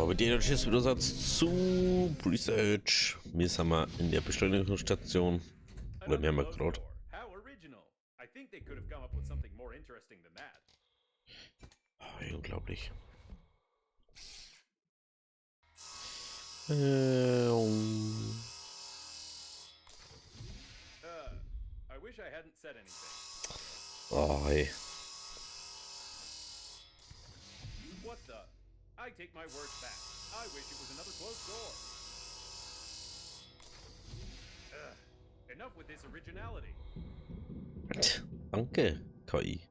Mit dir ist wieder Satz zu Breathedge. Wir sind mal in der Beschleunigungsstation. Oder wir haben gerade. Unglaublich. Oh, hey. What the? I take my words back. I wish it was another closed door. Enough with this originality. Danke, KI.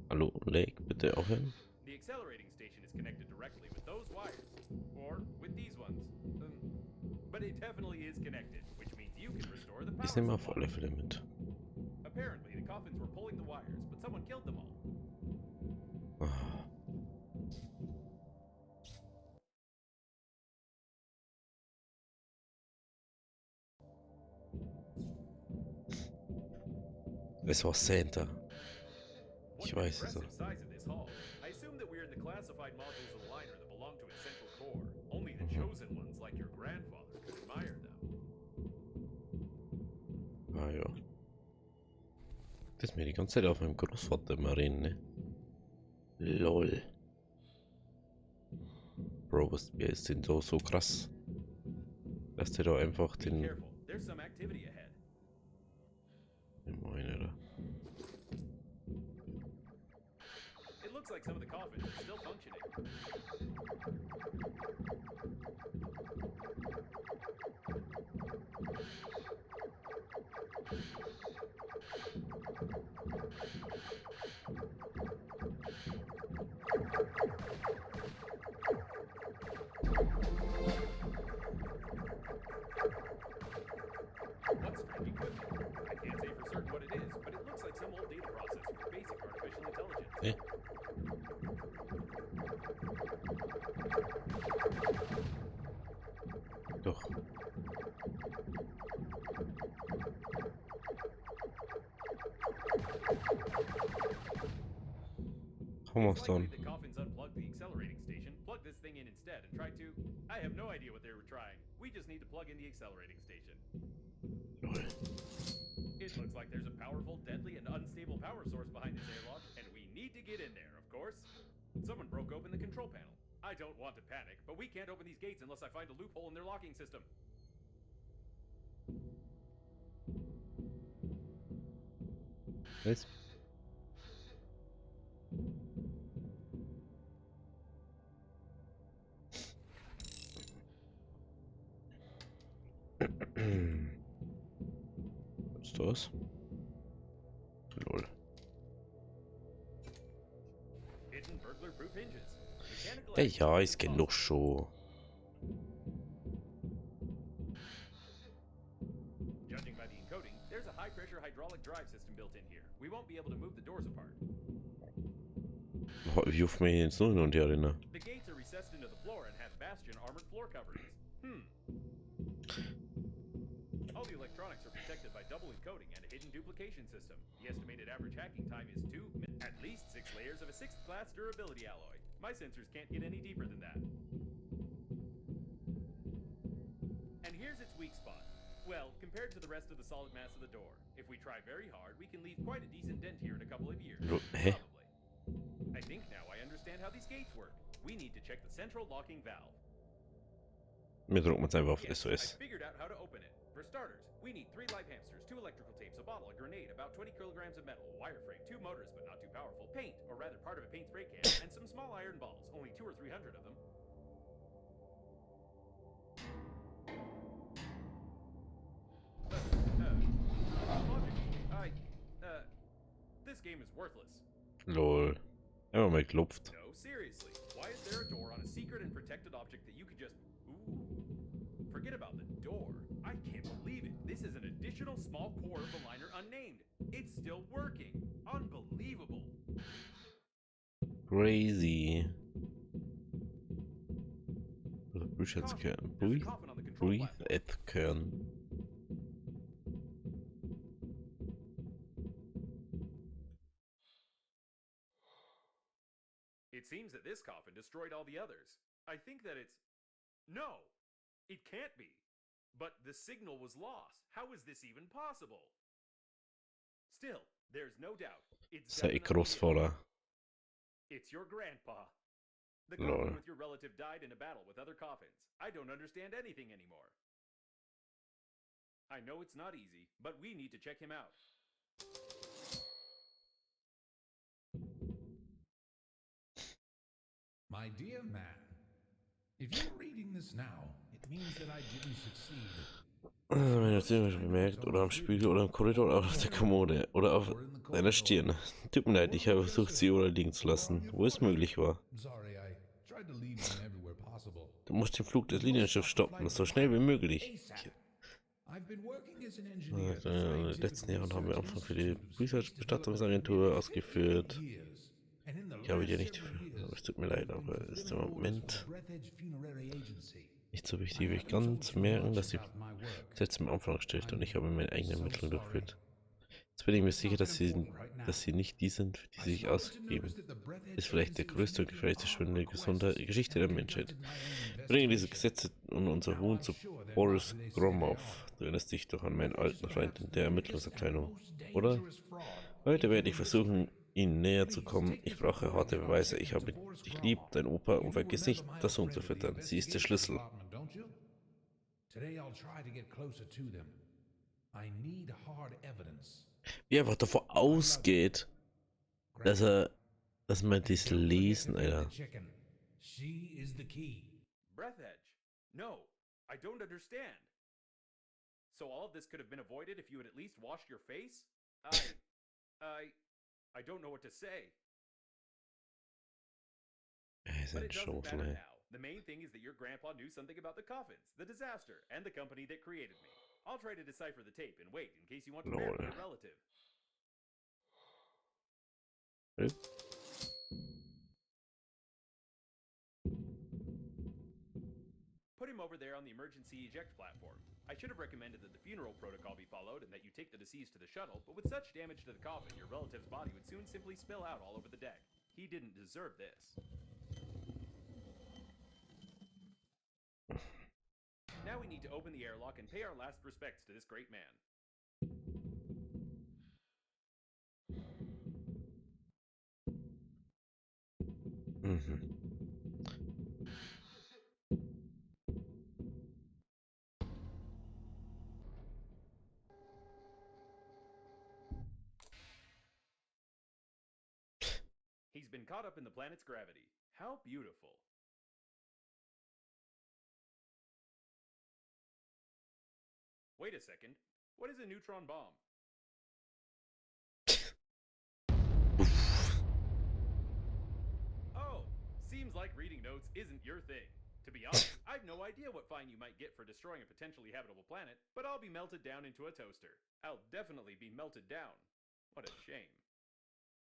Hallo, leg bitte aufhören. The accelerating station is connected directly with those wires. Or with these ones. But it definitely is connected, which means you can restore the power Ich nehme mal supply. volle Fälle mit. Apparently, the coffins were pulling the wires, but someone killed them all. Ah. Es war Santa. Ich weiß es. Size of this hall. I assume that we're in the classified modules of the liner that belong to its central core. Only the chosen ones, like your grandfather, could admire them. Ah ja. Das ist mir die ganze Zeit auf meinem Großvater immer reden, ne? LOL. Bro, was ist denn so krass? Dass der da einfach Be den... careful. There's some activity ahead. Meine da. It looks like some of the coffins are still functioning. What's strange equipment? I can't say for certain what it is, but it looks like some old data processor with basic artificial intelligence. Eh? Doch. It's Almost likely done. the coffins unplugged the accelerating station, plugged this thing in instead, and tried to... I have no idea what they were trying. We just need to plug in the accelerating station. LOL. It looks like there's a powerful, deadly, and unstable power source behind this airlock, and we need to get in there, of course. Someone broke open the control panel. I don't want to panic, but we can't open these gates unless I find a loophole in their locking system. Was? Was ist das? LOL. Hidden burglar-proof hinges. Mechanical Ja, access ja, is ich kenne doch schon. Judging by the encoding, there's a high-pressure hydraulic drive system built in here. We won't be able to move the doors apart. Wie oft mir jetzt nur hin und her erinnern. The gates are recessed into the floor and have bastion armored floor coverings. All the electronics are protected by double encoding and a hidden duplication system. The estimated average hacking time is at least 6 layers of a 6th class durability alloy. My sensors can't get any deeper than that. And here's its weak spot. Well, compared to the rest of the solid mass of the door, if we try very hard, we can leave quite a decent dent here in a couple of years. Hä? Probably. I think now I understand how these gates work. We need to check the central locking valve. Wir drücken uns einfach auf Yes, SOS. I figured out how to open it. For starters, we need 3 live hamsters, 2 electrical tapes, a bottle, a grenade, about 20 kilograms of metal, a wireframe, 2 motors but not too powerful, paint, or rather part of a paint spray can, and some small iron balls, only 200 or 300 of them. This game is worthless. LOL. Einfach mal geklopft. No, seriously. Why is there a door on a secret and protected object that you could just... Ooh. Forget about the door. I can't believe it. This is an additional small core of the liner unnamed. It's still working. Unbelievable. Crazy. Breathedge. It seems that this coffin destroyed all the others. I think that it's... No! It can't be! But the signal was lost. How is this even possible? Still, there's no doubt. It's Sei definitely you. Großvater. It's your grandpa. The Lol. coffin with your relative died in a battle with other coffins. I don't understand anything anymore. I know it's not easy, but we need to check him out. My dear man, if you're reading this now, it means that I didn't succeed. Wenn du ziemlich bemerkt, oder am Spiegel, oder im Korridor, oder auf der Kommode, oder auf deiner Stirn. Tut mir leid, ich habe versucht, sie überall liegen zu lassen, wo es möglich war. Sorry, I tried to leave them everywhere possible. Du musst den Flug des Linienschiffs stoppen, so schnell wie möglich. I've been working as an In engineer den letzten Jahren haben wir Anfang für die Research-Bestattungsagentur ausgeführt. Ich habe dir nicht, aber es tut mir leid, aber es ist im Moment nicht so wichtig, wie ich ganz merken, dass die Gesetze am Anfang stellt und ich habe meine eigenen Mittel durchgeführt. Jetzt bin ich mir sicher, dass sie nicht die sind, für die sie sich ausgeben. Ist vielleicht der größte und gefährlichste Schwindel der Geschichte der Menschheit. Bringe diese Gesetze und unser Huhn zu Boris Gromov. Du erinnerst dich doch an meinen alten Freund in der Ermittlungsabteilung, oder? Heute werde ich versuchen, ihnen näher zu kommen. Ich brauche harte Beweise. Ich habe dich lieb, dein Opa, und vergiss nicht, das Huhn zu füttern. Sie ist der Schlüssel. Wie er einfach davon ausgeht, dass man dies lesen, Alter. Breathedge. No, I don't understand. So all of this could have been avoided if you had at least washed your face? I don't know what to say. But it doesn't matter now. The main thing is that your grandpa knew something about the coffins, the disaster, and the company that created me. I'll try to decipher the tape and wait in case you want to marry your relative. Put him over there on the emergency eject platform. I should have recommended that the funeral protocol be followed and that you take the deceased to the shuttle, but with such damage to the coffin, your relative's body would soon simply spill out all over the deck. He didn't deserve this. Now we need to open the airlock and pay our last respects to this great man. He's been caught up in the planet's gravity. How beautiful. Wait a second. What is a neutron bomb? Oh, seems like reading notes isn't your thing. To be honest, I've no idea what fine you might get for destroying a potentially habitable planet, but I'll be melted down into a toaster. I'll definitely be melted down. What a shame.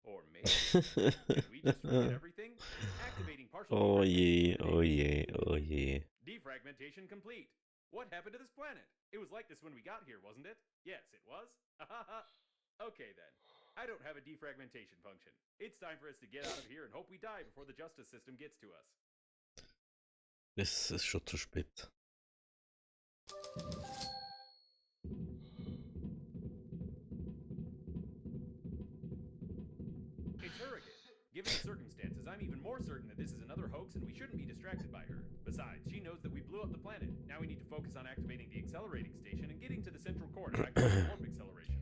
Or maybe did we just forget everything? Activating partial Oh yeah, defragmentation. oh yeah, oh yeah. Defragmentation complete. What happened to this planet? It was like this when we got here, wasn't it? Yes, it was. Okay then. I don't have a defragmentation function. It's time for us to get out of here and hope we die before the justice system gets to us. Es ist schon zu spät. It's her again. Given the circumstances, I'm even more certain that this is another hoax and we shouldn't be distracted by her. Besides, she knows that we blew up the planet. Now we need to focus on activating the accelerating station and getting to the central core to activate warp acceleration.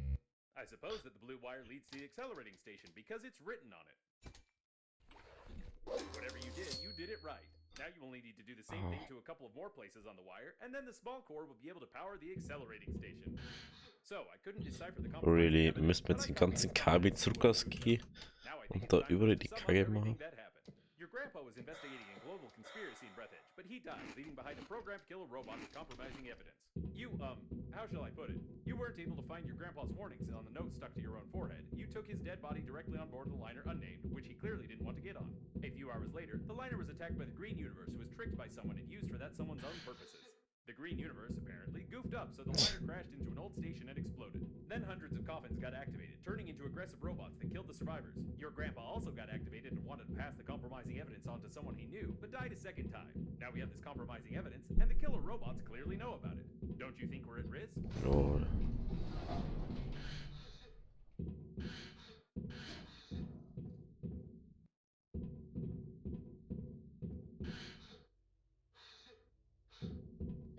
I suppose that the blue wire leads to the accelerating station because it's written on it. Whatever you did it right. Now you only need to do the same thing to a couple of more places on the wire, and then the small core will be able to power the accelerating station. So, I couldn't decipher the Really, müssen wir jetzt den ganzen Kabel zurück ausgehen und da überall die Kacke machen. Your grandpa was investigating a global conspiracy in Breathedge, but he died, leaving behind a programmed killer robot with compromising evidence. You, how shall I put it? You weren't able to find your grandpa's warnings on the note stuck to your own forehead. You took his dead body directly on board the liner unnamed, which he clearly didn't want to get on. A few hours later, the liner was attacked by the Green Universe, who was tricked by someone and used for that someone's own purposes. The green universe, apparently, goofed up so the liner crashed into an old station and exploded. Then hundreds of coffins got activated, turning into aggressive robots that killed the survivors. Your grandpa also got activated and wanted to pass the compromising evidence on to someone he knew, but died a second time. Now we have this compromising evidence, and the killer robots clearly know about it. Don't you think we're at risk? Lol.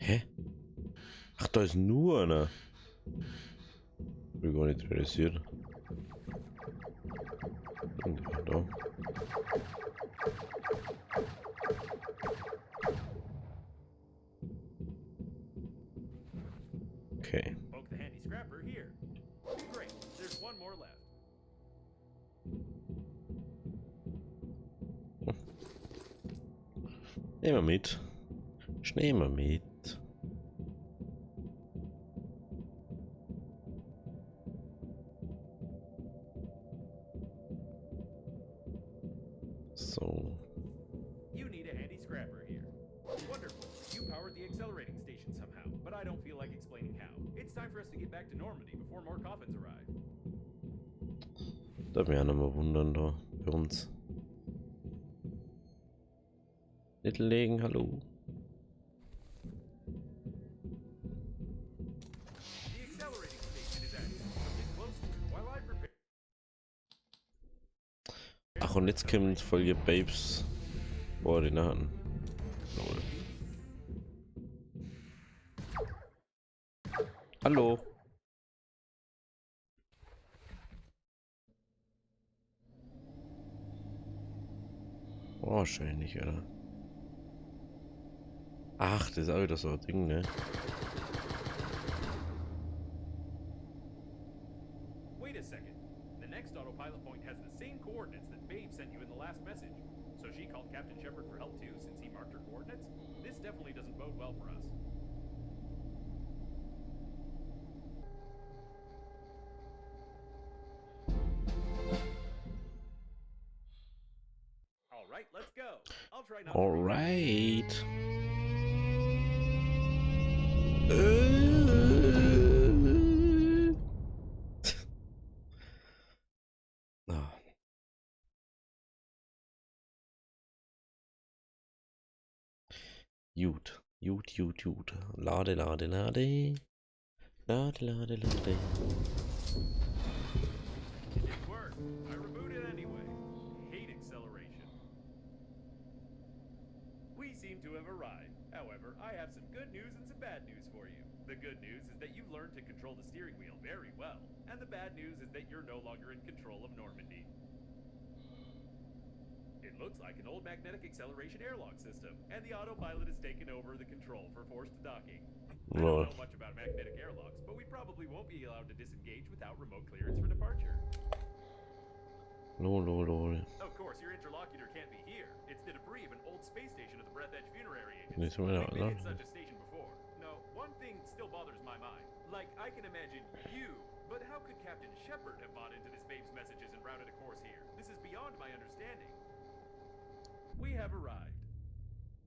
Hä? Ach, da ist nur einer. Bin gar nicht realisiert. Ja, da. Okay. Poke the handy scrapper here. Great, there's one more left. Nehmen wir mit. Nehmen wir mit. So. You need a handy scrapper here. Wonderful. You powered the accelerating station somehow, but I don't feel like explaining how. It's time for us to get back to Normandy before more coffins arrive. Da wären wir wundern da bei uns. Little Legen, hallo. The accelerating station is active, so get close to it while I prepare. Ach, und jetzt kommt Folge Babes. Boah, den hatten. Lol. Hallo. Oh, wahrscheinlich, oder? Ach, das ist auch wieder so ein Ding, ne? Wait a second. The next autopilot point has the same coordinates that Babe sent you in the last message. So she called Captain Shepard for help too, since he marked her coordinates? This definitely doesn't bode well for us. All right, let's go. I'll try not to read. Alright. Ah. Gut. Gut. Lade. Lade. It didn't work. I rebooted anyway. Hate acceleration. We seem to have arrived. However, I have some good news and some bad news for you. The good news is that you've learned to control the steering wheel very well. And the bad news is that you're no longer in control of Normandy. It looks like an old magnetic acceleration airlock system, and the autopilot has taken over the control for forced docking. I don't know much about magnetic airlocks, but we probably won't be allowed to disengage without remote clearance for departure. Lol. Of course, your interlocutor can't be here. It's the debris of an old space station of the Breathedge Funerary Agency. Nicht mehr We've been in da. such a station before. No, one thing still bothers my mind. Like, I can imagine you, but how could Captain Shepard have bought into this babe's messages and routed a course here? This is beyond my understanding. We have arrived.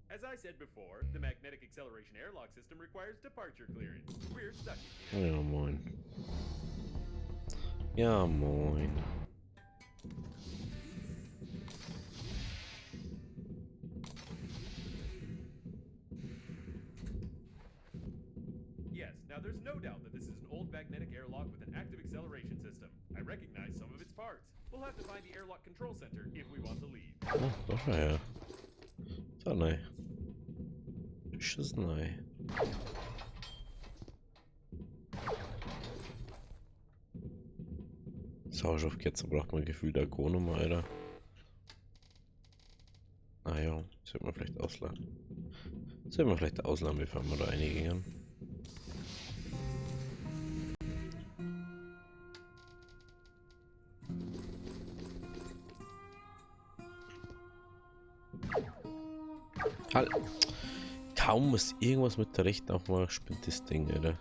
As I said before, the magnetic acceleration airlock system requires departure clearance. We're stuck in here. Ja, moin. Ja, moin. Yes, now there's no doubt that this is an old magnetic airlock with an active acceleration system. I recognize some of its parts. We'll have to find the airlock control center if we want to leave. Ach, doch, ja. So, nein. Das ist neu. Sauerstoffketzer braucht man gefühlt Ergonom, Alter. Ah ja, sollte man vielleicht ausladen. Bevor wir da reingehen. Halt! Kaum muss irgendwas mit der rechten auch mal spinnt das Ding, Alter.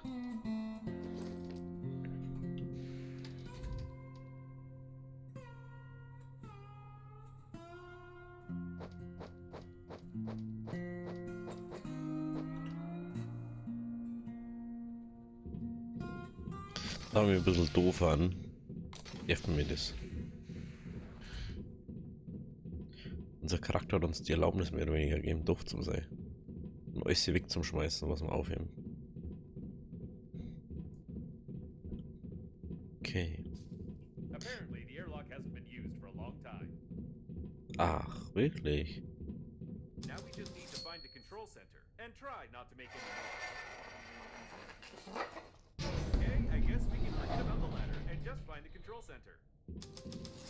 Da wir ein bisschen doof an. Helfen mir das. Unser Charakter hat uns die Erlaubnis mehr oder weniger gegeben, doof zu sein. Um alles hier wegzuschmeißen, was wir aufheben. Okay. Apparently, the airlock hasn't been used for a long time. Ach, wirklich? Now we just need to find the control center and try not to make any noise. Okay, I guess we can forget about the ladder and just find the control center.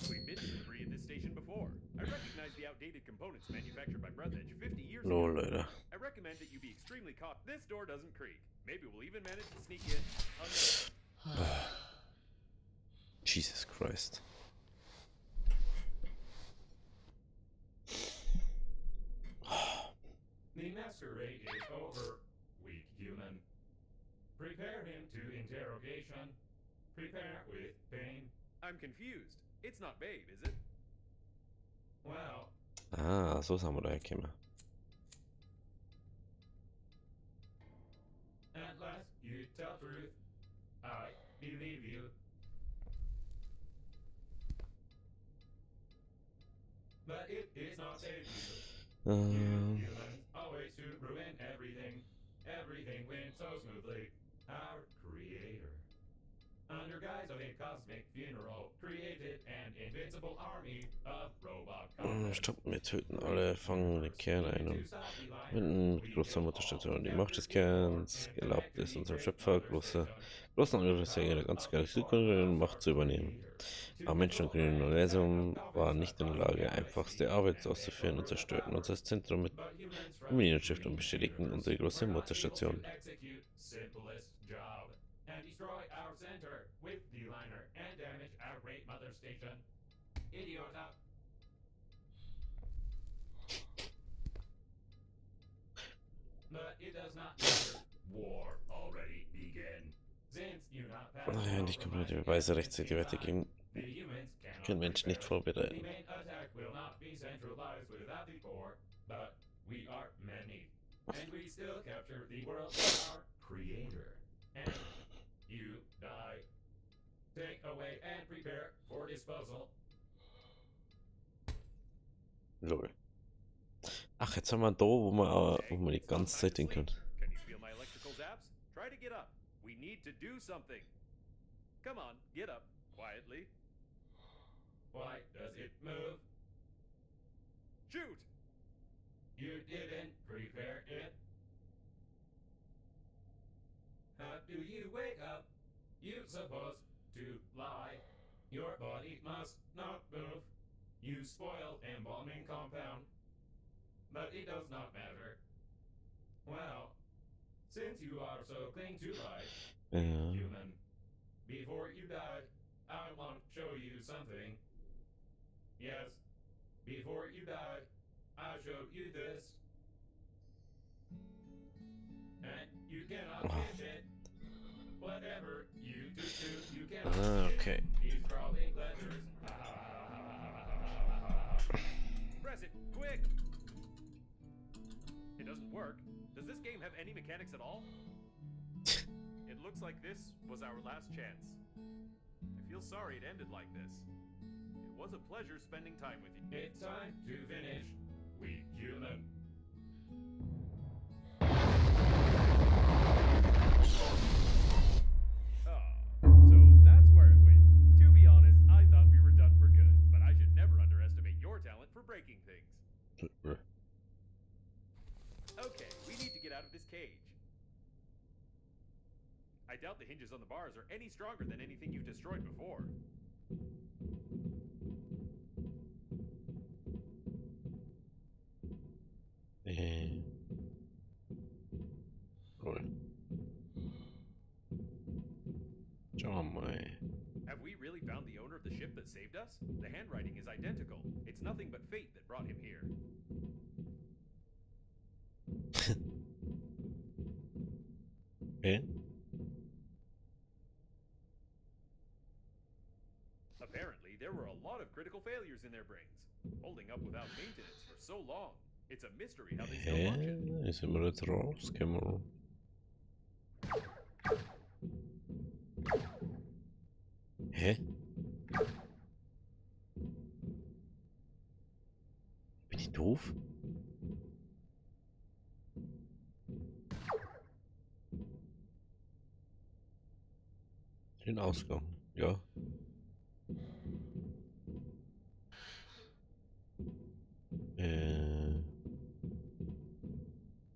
We've been to debris at this station before. I recognize the outdated components manufactured by Breathedge 50 years No, ago. Leute. I recommend that you be extremely cautious. This door doesn't creak. Maybe we'll even manage to sneak in unnoticed. Jesus Christ. The masquerade is over, weak human. Prepare him to interrogation. Prepare with pain. I'm confused. It's not Babe, is it? Well, Ah, so sind wir da gekommen. at last you tell truth. I believe you. But it is not safe. You humans always to ruin everything. Everything went so smoothly. Our creator, under guise of a cosmic funeral, created an invincible army of robot Stopp, wir töten alle, fangen den Kern ein und finden mit großer Mutterstation die Macht des Kerns. Erlaubt es unserem Schöpfer, großen Angriffsjäger der ganz geile Zukunft Macht zu übernehmen. Aber Menschen im grünen Universum waren nicht in der Lage, einfachste Arbeit auszuführen und zerstörten unser Zentrum mit Minenschiff und beschädigten unsere große Mutterstation. And destroy our center with the liner and damage our great mother station. Idiota. But it does not matter. War already began. Since you not passed Naja, nicht komplette Beweise rechtzeitig weitergeben. the humans cannot Können Menschen nicht prepare. The vorbereiten. main attack will not be centralized without the core, but we are many. And we still capture the world of our creator. And you die. Take away and prepare for disposal. Lol. Ach, jetzt haben wir da, wo wir die ganze Zeit hin können. Can you feel my electrical zaps? Try to get up. We need to do something. Come on, get up. Quietly. Why does it move? Shoot! You didn't prepare it. How do you wake up? You supposed to lie. Your body must not move. You spoiled embalming compound. But it does not matter. Well, since you are so cling to life, human, before you die, I want to show you something. Yes, before you die, I show you this. And you cannot get it. Whatever you do, you cannot Okay. get these crawling letters. Press it, quick! It doesn't work. Does this game have any mechanics at all? It looks like this was our last chance. I feel sorry it ended like this. It was a pleasure spending time with you. It's time to finish. We human. So that's where it went. To be honest, I thought we were done for good, but I should never underestimate your talent for breaking things. Okay, we need to get out of this cage. I doubt the hinges on the bars are any stronger than anything you've destroyed before. Lol. Schauen wir mal. Have we really found the owner of the ship that saved us? The handwriting is identical. It's nothing but fate that brought him here. Okay. Apparently, there were a lot of critical failures in their brains, holding up without maintenance for so long. It's a mystery how they still function. Jetzt sind wir jetzt raus. Können wir. Hä? Bin ich doof? Den Ausgang, ja.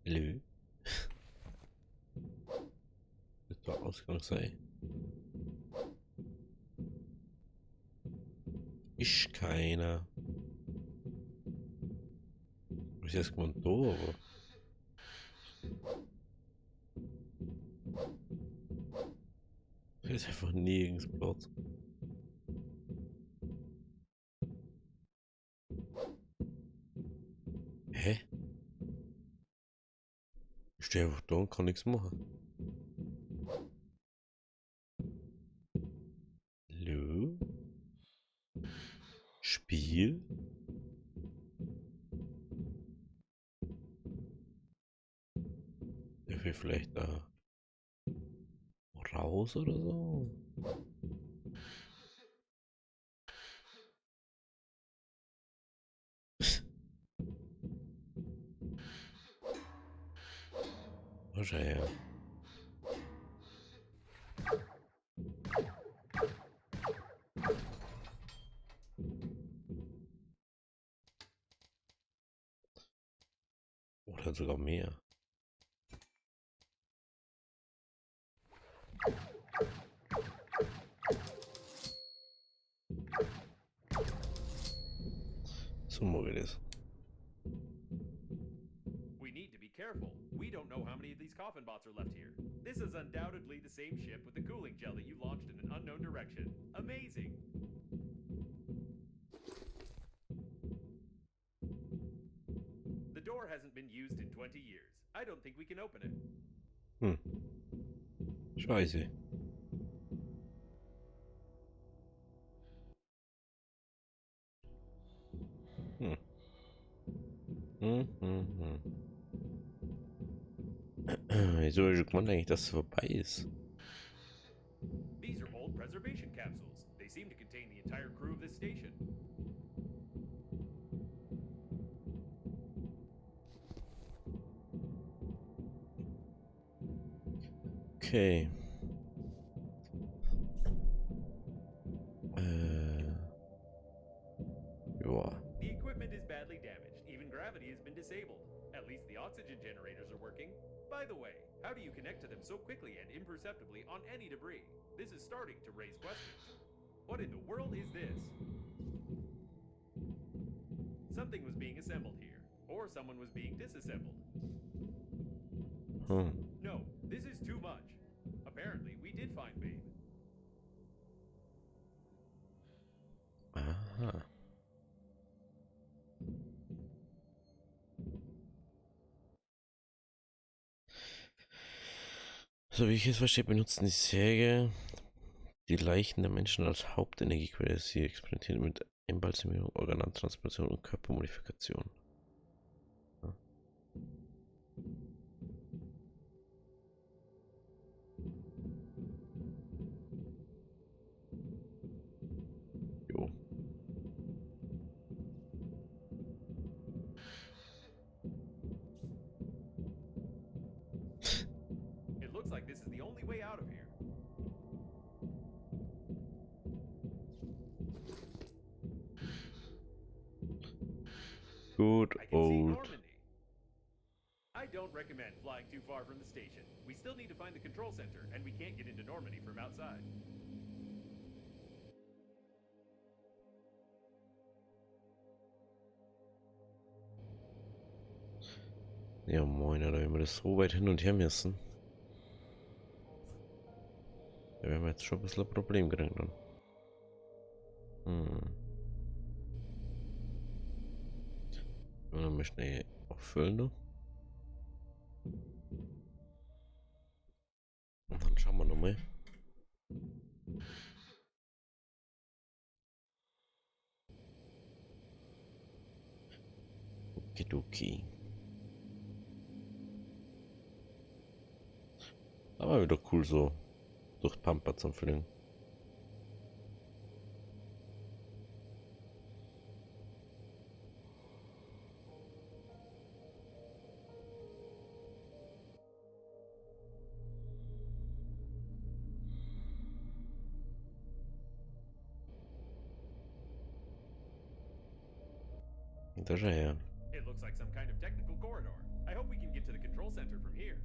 Lö. Das der Ausgang sei. Ist keiner. Ich jetzt gemeint da, aber. Da ist einfach nirgends Platz. Hä? Ich stehe einfach da und kann nichts machen. Hallo? Spiel? Darf ich vielleicht da raus oder so? Wahrscheinlich. Oder sogar mehr. So machen wir das. We need to be careful. We don't know how many of these coffin bots are left here. This is undoubtedly the same ship with the cooling gel that you launched in an unknown direction. Amazing. The door hasn't been used in 20 years. I don't think we can open it. Hm. Scheiße. Hm. Wieso ist man eigentlich, dass es vorbei ist? These are old preservation capsules. They seem to contain the entire crew of this station. Okay. Ja. The equipment is badly damaged. Even gravity has been disabled. At least the oxygen generators are working. By the way, how do you connect to them so quickly and imperceptibly on any debris? This is starting to raise questions. What in the world is this? Something was being assembled here, or someone was being disassembled. Hm. No, this is too much. Apparently, we did find Babe. Aha. So wie ich es verstehe, benutzen die Säge die Leichen der Menschen als Hauptenergiequelle. Sie experimentieren mit Embalsamierung, Organtransplantation und Körpermodifikation. Ja. Jo. It looks like this is the only way out of here. Good I can see old. Normandy. I don't recommend flying too far from the station. We still need to find the control center, and we can't get into Normandy from outside. Ja moin, oder wenn wir das so weit hin und her müssen. Da werden wir jetzt schon ein bisschen ein Problem kriegen dann. Hm. Und dann möchten wir auffüllen noch. Und dann schauen wir nochmal. Okidoki. Aber wieder cool so durch Pampa zum Fliegen. hinterher. It looks like some kind of technical corridor. I hope we can get to the control center from here.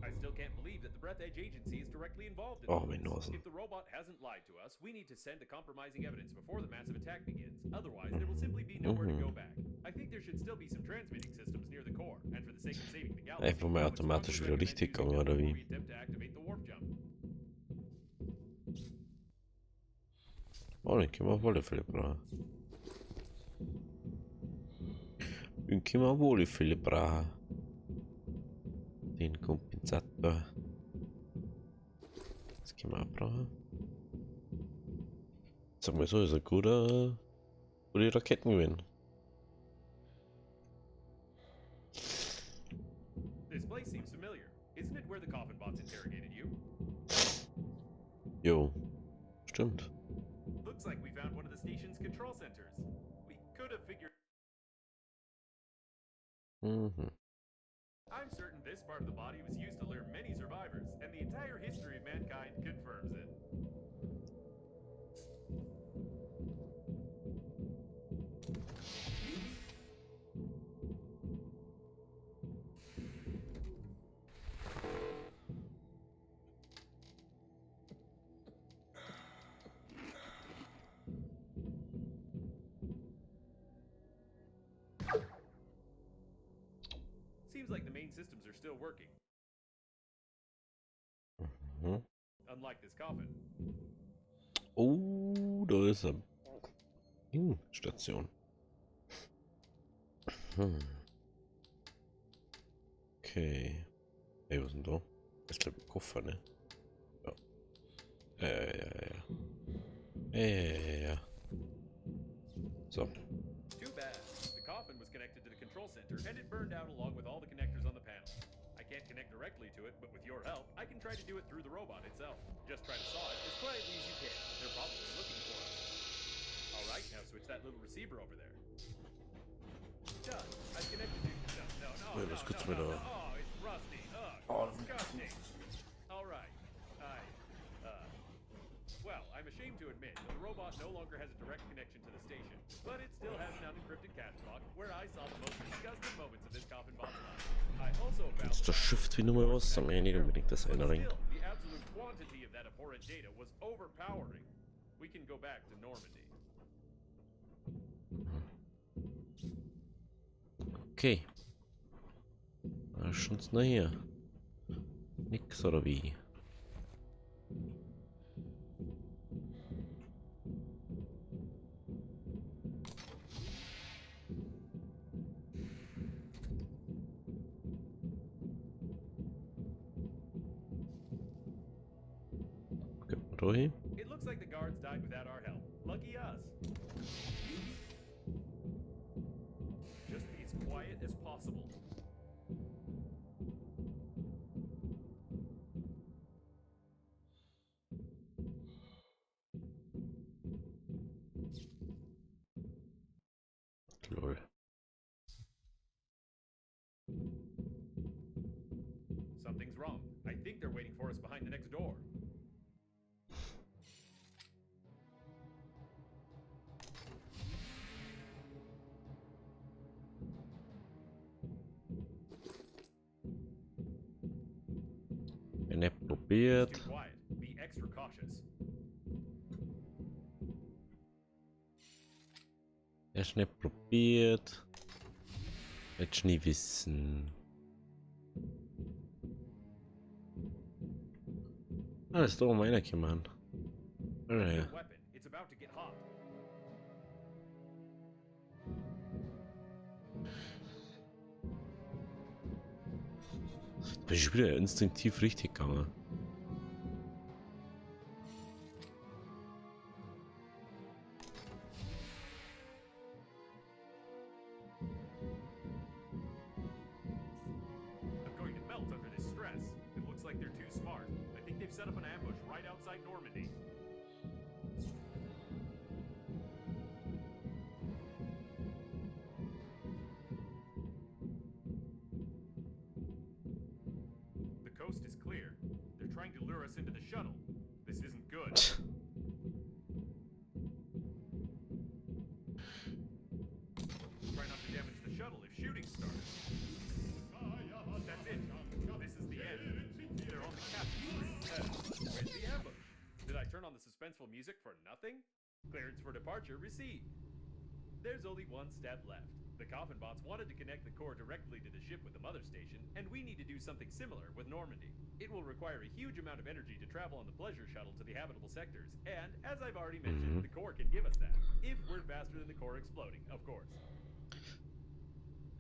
I still can't believe that the Breathedge agency is directly involved in Oh, all mein this. Nosen. If the robot hasn't lied to us, we need to send the compromising evidence before the massive attack begins. Otherwise, there will simply be nowhere to go back. I think there should still be some transmitting systems near the core, and for the sake of saving the galaxy, Einfach mal I would automatisch strongly wieder recommend richtig using gegangen, them oder before wie? we attempt to activate the warp jump. Oh, den können wir auf alle Fälle brauchen. Den können wir auf alle Fälle brauchen. Den Kompensator. Das können wir auch brauchen. Sag mal so, ist ein guter Raketengewinn. This place seems familiar. Isn't it where the coffin bots interrogated you? Jo, stimmt. Looks like we found one of the station's control centers. We could have figured... Mhm. I'm certain this part of the body was used to lure many survivors, and the entire history of mankind confirms it. Seems like the main systems are still working. Mhm. Unlike this coffin. Oh, da ist er. Station. Okay. Ey, was ist denn da? Das ist glaube ich ein Koffer, ne? Ja. Ja. So. Too bad. The coffin was connected to the control center, and it burned out along with all the connectors on the panel. I can't connect directly to it, but with your help, I can try to do it through the robot itself. Just try to saw it as quietly as you can. They're probably looking for us. Alright, now switch that little receiver over there. Done. I've connected to... No. Ja, das kannst du mir da... Oh, it's rusty. Oh, Disgusting. Alright. Well, I'm ashamed to admit that the robot no longer has a direct connection to the station, but it still has an unencrypted cache log where I saw the most disgusting moments of this coffin bot's life. I also found... Jetzt der Shift-Nummer was, sagen wir nicht unbedingt das Einring. Still, the absolute quantity of that abhorrent data was overpowering. We can go back to Normandy. Okay. Was ist uns noch hier? Nix oder wie? Okay, da hin. It looks like the guards died without our help. Lucky us. Just be as quiet as possible. Lol. Something's wrong. I think they're waiting for us behind the next door. Wenn er probiert. Too quiet. Be extra cautious. Er ist nicht probiert. Willst du nie wissen. Ah, ist doch meiner gekommen. Ja. Weapon. It's about to get hot. Bin ich wieder instinktiv richtig gegangen. I'm going to melt under this stress. It looks like they're too smart. I think they've set up an ambush right outside Normandy. The coast is clear. They're trying to lure us into the shuttle. This isn't good. Try not to damage That's it. This is the end. They're on the captain. Where's the ambush? Did I turn on the suspenseful music for nothing? Clearance for departure received. There's only one step left. The coffin bots wanted to connect the core directly to the ship with the mother station, and we need to do something similar with Normandy. It will require a huge amount of energy to travel on the pleasure shuttle to the habitable sectors, and as I've already mentioned, the core can give us that. If we're faster than the core exploding, of course.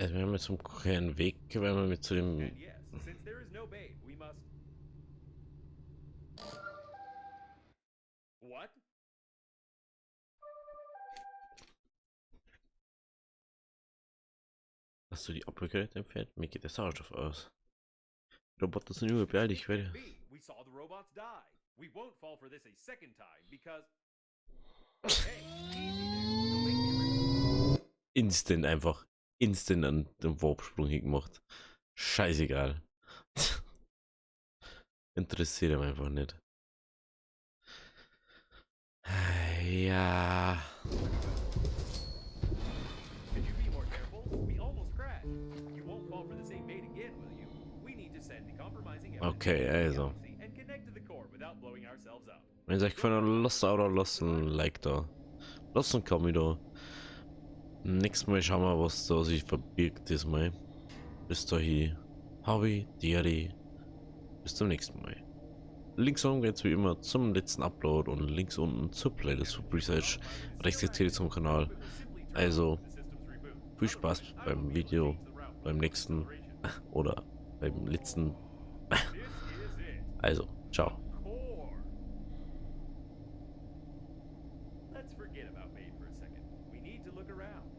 Also wenn wir zum keinen Weg, wenn wir mit zu dem... And yes, since there is no babe, we must... What? Hast du die Abwehrgerät entfernt? Mir geht der Sauerstoff aus. Roboter sind überall, ich werde... We saw the robots die. We won't fall for this a second time because... Hey, easy there. You'll make me... Instant einfach. Instant an den Warpsprung hingemacht. Scheißegal. Interessiert ihn einfach nicht. Ja. Could you be more careful? We almost crashed. You won't fall for the same bait again, will you? We need to send the compromising evidence Okay, to the also. galaxy and connect to the core without blowing ourselves up. Wenn es euch gefallen hat, lasst oder lasst ein Like da. Lasst ein Kommi da. Nächstes Mal schauen wir, was da sich verbirgt diesmal. Bis dahin. Hobby, Diary. Bis zum nächsten Mal. Links unten geht's wie immer zum letzten Upload und links unten zur Playlist für Breathedge. Rechts geht's hier zum Kanal. Also, viel Spaß beim Video, beim nächsten oder beim letzten. Also, ciao. Core. Let's forget about babe for a second. We need to look around.